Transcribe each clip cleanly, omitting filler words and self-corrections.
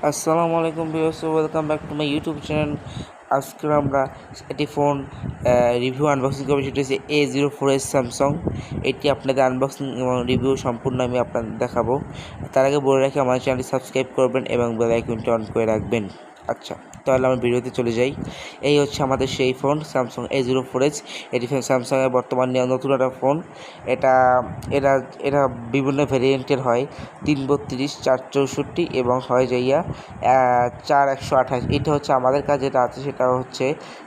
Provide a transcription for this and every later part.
আসসালামু আলাইকুম viewers, welcome back to my YouTube channel. আজকে আমরা একটি ফোন রিভিউ আনবক্সিং করবো, সেটি হচ্ছে A04s স্যামসাং। এটি আপনাদের আনবক্সিং এবং রিভিউ সম্পূর্ণ আমি আপনাদের দেখাবো। তার আগে বলে রাখি, আমার চ্যানেলটি সাবস্ক্রাইব করবেন এবং বেল আইকনটি অন করে রাখবেন। আচ্ছা, তাহলে আমরা ভিডিওতে চলে যাই। এই হচ্ছে আমাদের সেই ফোন স্যামসাং A04s। এটি স্যামসাংয়ের বর্তমান নতুন একটা ফোন। এটা এটা এটা বিভিন্ন ভেরিয়েন্টের হয়, 332, 464 এবং হয় যাইয়া 4128। এটা হচ্ছে আমাদের কাছে যেটা আছে সেটা হচ্ছে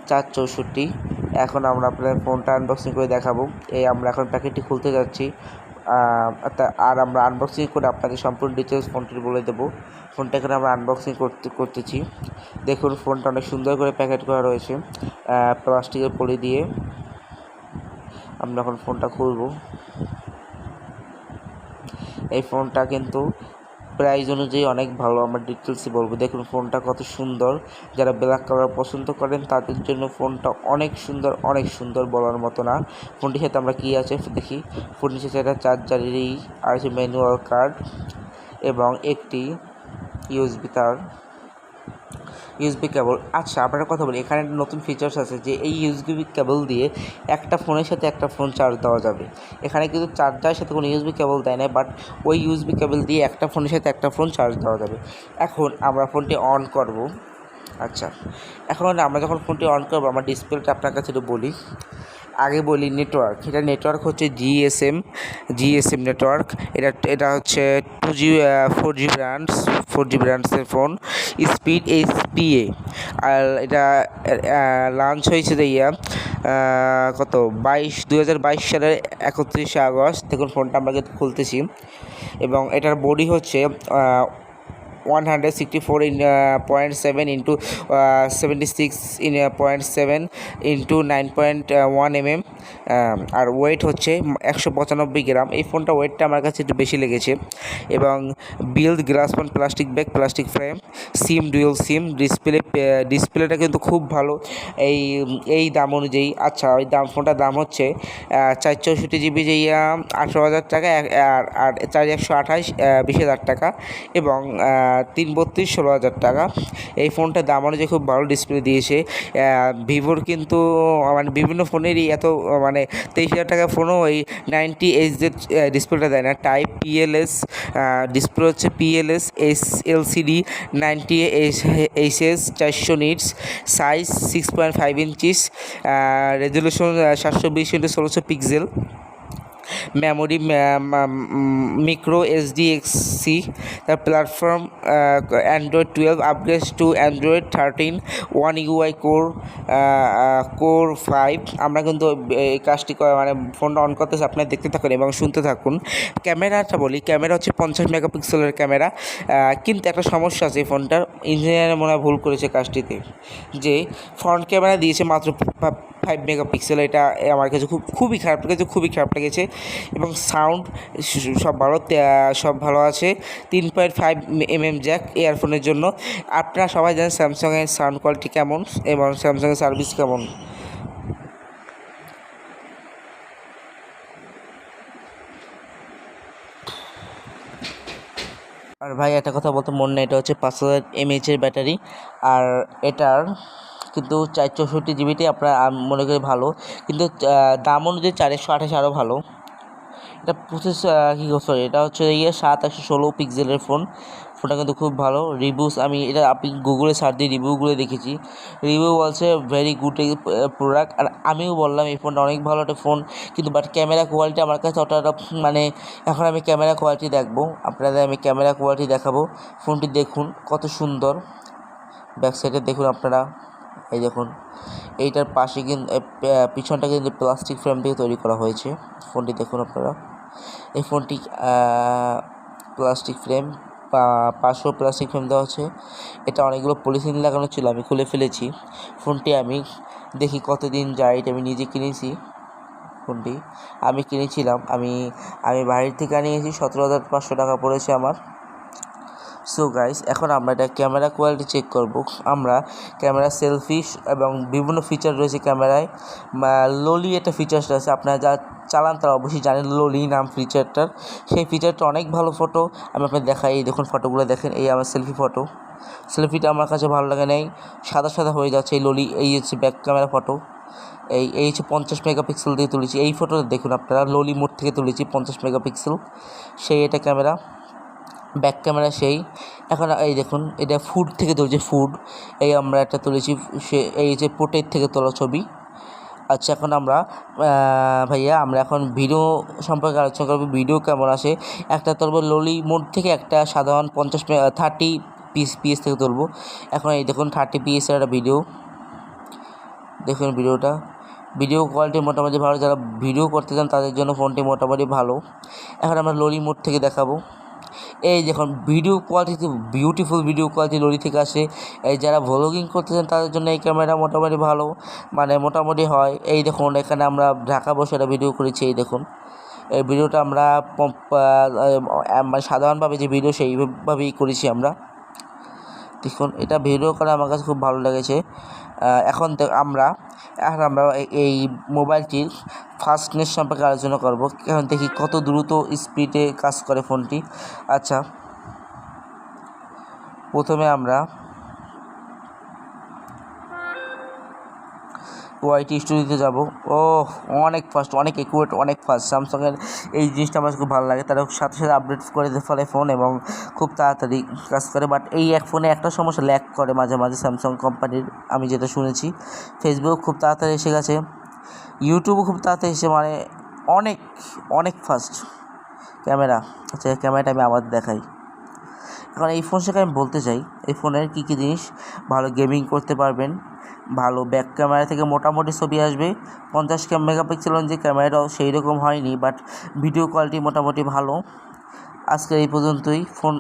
464। এখন আমরা আপনাদের ফোনটা আনবক্সিং করে দেখাবো। আমরা এখন প্যাকেটটি খুলতে যাচ্ছি, আর আমরা আনবক্সিং করে আপনাদের সম্পূর্ণ ডিটেলস ফোনটির বলে দেবো। ফোনটা এখানে আমরা আনবক্সিং করতেছি। দেখুন, ফোনটা অনেক সুন্দর করে প্যাকেট করা রয়েছে প্লাস্টিকের পলি দিয়ে। আমরা এখন ফোনটা খুলব। এই ফোনটা কিন্তু প্রাইস অনুযায়ী অনেক ভালো, আমরা ডিটেলসে বলবো। দেখুন ফোনটা কত সুন্দর, যারা ব্ল্যাক কালার পছন্দ করেন তাদের জন্য ফোনটা অনেক সুন্দর বলার মতো না। ফোনটির সাথে আমরা কী আছে দেখি। ফোনটির সাথে একটা চার্জারেরই আছে, ম্যানুয়াল কার্ড এবং একটি ইউএসবি কেবল। আচ্ছা, আপনারা কথা বলি, এখানে নতুন ফিচার্স আছে যে এই ইউএসবি কেবল দিয়ে একটা ফোনের সাথে একটা ফোন চার্জ দেওয়া যাবে। এখানে কিন্তু চার্জারের সাথে কোনো ইউএসবি কেবল দেয় না, বাট ওই ইউএসবি কেবল দিয়ে একটা ফোনের সাথে একটা ফোন চার্জ দেওয়া যাবে। এখন আমরা ফোনটি অন করব। আচ্ছা, এখন আমরা যখন ফোনটি অন করবো, আমার ডিসপ্লেটা আপনার কাছে একটু বলি। আগে বলি নেটওয়ার্ক। এটা নেটওয়ার্ক হচ্ছে জিএসএম নেটওয়ার্ক। এটা হচ্ছে 4G ব্র্যান্ডসের ফোন। Speed SPA। আর এটা লঞ্চ হয়েছে কত 2022 সালের 31শে আগস্ট। দেখুন ফোনটা আমরা কিন্তু খুলতেছি এবং এটার বডি হচ্ছে 164.7 ইন্টু 76.7 ইন্টু 9.1 mm, আর ওয়েট হচ্ছে 195 গ্রাম। এই ফোনটা ওয়েটটা আমার কাছে একটু বেশি লেগেছে। এবং বিল্ড গ্লাসপন plastic back, plastic frame, dual SIM ডিসপ্লেটা কিন্তু খুব ভালো এই দাম অনুযায়ী। আচ্ছা, ওই ফোনটার দাম হচ্ছে 464 GB 18,000 টাকা, আর 4128 20,000 টাকা, এবং 332 16,000 টাকা। এই ফোনটার দাম অনুযায়ী খুব ভালো ডিসপ্লে দিয়েছে। ভিভোর কিন্তু মানে বিভিন্ন ফোনেরই এত 23,000 টাকা ফোনও এই 90Hz ডিসপ্লেটা দেয় না। টাইপ PLS ডিসপ্লে হচ্ছে PLS LCD 90Hz 400 nits, size 6.5 inches, resolution 720x1600 pixel, memory micro SDXC, তার platform Android 12, upgrade two Android 13, 1 UI Core 5। আমরা কিন্তু এই কাজটি ফোনটা অন করতেছে, আপনারা দেখতে থাকুন এবং শুনতে থাকুন। ক্যামেরাটা বলি, ক্যামেরা হচ্ছে 50 মেগাপিক্সেলের ক্যামেরা। কিন্তু একটা সমস্যা আছে এই ফোনটার, ইঞ্জিনিয়ার মনে হয় ভুল করেছে কাজটিতে, যে ফ্রন্ট ক্যামেরা দিয়েছে মাত্র 5 মেগাপিক্সেল। এটা আমার কাছে খুবই খারাপ লেগেছে। এবং সাউন্ড সব ভালো আছে। 3.5 mm জ্যাক ইয়ারফোনের জন্য। আপনারা সবাই জানেন স্যামসাংয়ের সাউন্ড কোয়ালিটি কেমন এবং স্যামসাংয়ের সার্ভিস কেমন। আর ভাই, একটা কথা বলতে মন নেই, এটা হচ্ছে 5000 mAh ব্যাটারি। আর এটার কিন্তু 464 GB আপনারা মনে করি ভালো, কিন্তু দাম অনুযায়ী 4128 আরও ভালো। এটা এটা হচ্ছে 7/116 পিক্সেলের ফোনটা কিন্তু খুব ভালো। রিভিউস আপনি গুগলে সার্চ দিয়ে রিভিউগুলো দেখেছি। রিভিউ বলছে ভেরি গুড প্রোডাক্ট, আর আমিও বললাম এই ফোনটা অনেক ভালো একটা ফোন। কিন্তু বাট ক্যামেরা কোয়ালিটি আমার কাছে অতটা এখন আমি ক্যামেরা কোয়ালিটি দেখবো, আপনাদের আমি ক্যামেরা কোয়ালিটি দেখাবো। ফোনটি দেখুন কত সুন্দর। ব্যাক সাইডে দেখুন আপনারা, এই দেখুন এইটার পাশে কিন্তু পিছনটা কিন্তু প্লাস্টিক ফ্রেম দিয়ে তৈরি করা হয়েছে। ফোনটি দেখুন আপনারা, এই ফোনটি প্লাস্টিক ফ্রেম, পাশেও প্লাস্টিক ফ্রেম দেওয়া আছে। এটা অনেকগুলো পলিথিন লাগানো ছিল, আমি খুলে ফেলেছি। ফোনটি আমি দেখি কতদিন যায়। এটা আমি নিজে কিনেছি, ফোনটি আমি কিনেছিলাম, আমি বাইরে থেকে নিয়েছি। 17,500 টাকা পড়েছে আমার। সো গাইস, এখন আমরা এটা ক্যামেরা কোয়ালিটি চেক করব। আমরা ক্যামেরা সেলফি এবং বিভিন্ন ফিচার রয়েছে ক্যামেরায়। লোলি একটা ফিচার্স আছে, আপনারা যা চালান তারা অবশ্যই জানেন লোলি নাম ফিচারটার। সেই ফিচারটা অনেক ভালো ফটো আমি আপনাদের দেখাই। এই দেখুন ফটোগুলো দেখেন, এই আমার সেলফি ফটো। সেলফিটা আমার কাছে ভালো লাগে নাই, সাদা সাদা হয়ে যাচ্ছে এই লোলি। এই হচ্ছে ব্যাক ক্যামেরা ফটো, এই হচ্ছে 50 মেগাপিক্সেল দিয়ে তুলেছি। এই ফটোটা দেখুন আপনারা, লোলি মোড থেকে তুলেছি 50 মেগাপিক্সেল, সেই এটা ক্যামেরা। ব্যাক ক্যামেরা সেই। এখন এই দেখুন এটা ফুড থেকে তুলেছি, ফুড। এই আমরা একটা তুলেছি, সে এই যে পোর্ট্রেট থেকে তোলা ছবি। আচ্ছা, এখন আমরা ভাইয়া আমরা এখন ভিডিও সম্পর্কে আলোচনা করব। ভিডিও কেমন আসে, একটা তুলব লোলি মোড থেকে, একটা সাধারণ 30 পিএস থেকে তুলব। এখন এই দেখুন 30 পিএসের একটা ভিডিও, দেখুন ভিডিও কোয়ালিটি মোটামুটি ভালো। যারা ভিডিও করতে চান তাদের জন্য ফোনটি মোটামুটি ভালো। এখন আমরা লোলি মোড থেকে দেখাবো। এই দেখুন video quality, beautiful video quality লোলি থেকে আসে। এই যারা ভ্লগিং করতে চান তাদের জন্য এই ক্যামেরা মোটামুটি ভালো, মানে মোটামুটি হয়। এই দেখুন এখানে আমরা ঢাকা বসে একটা ভিডিও করেছি। এই দেখুন এই ভিডিওটা আমরা সাধারণভাবে যে ভিডিও সেইভাবেই করেছি আমরা। দেখুন এটা ভিডিও করে আমার কাছে খুব ভালো লেগেছে। এখন আমরা এই মোবাইলটির ফাস্টনেস সম্পর্কে আলোচনা করব। এখন দেখি কত দ্রুত স্পিডে কাজ করে ফোনটি। আচ্ছা, প্রথমে আমরা ওয়াইটি স্টুডিওতে যাব। ও অনেক ফাস্ট, অনেক একুরেট, অনেক ফাস্ট। স্যামসাংয়ের এই জিনিসটা আমার খুব ভালো লাগে, তারা সাথে সাথে আপডেট করে ফেলে ফোন এবং খুব তাড়াতাড়ি কাজ করে। বাট এই ফোনে একটা সমস্যা, ল্যাগ করে মাঝে মাঝে স্যামসাং কোম্পানির, আমি যেটা শুনেছি। ফেসবুক খুব তাড়াতাড়ি এসে গেছে, ইউটিউবও খুব তাড়াতাড়ি এসে, মানে অনেক অনেক ফাস্ট ক্যামেরা। আচ্ছা, ক্যামেরাটা আমি আবার দেখাই। এখন এই ফোন থেকে আমি বলতে চাই এই ফোনের কী কী জিনিস ভালো। গেমিং করতে পারবেন, ভালো ব্যাক ক্যামেরা থেকে মোটামুটি ছবি আসবে। 50 মেগাপিক্সেল যে ক্যামেরাটাও সেই রকম হয়নি, বাট ভিডিও কোয়ালিটি মোটামুটি ভালো। আজকে এই পর্যন্তই। ফোন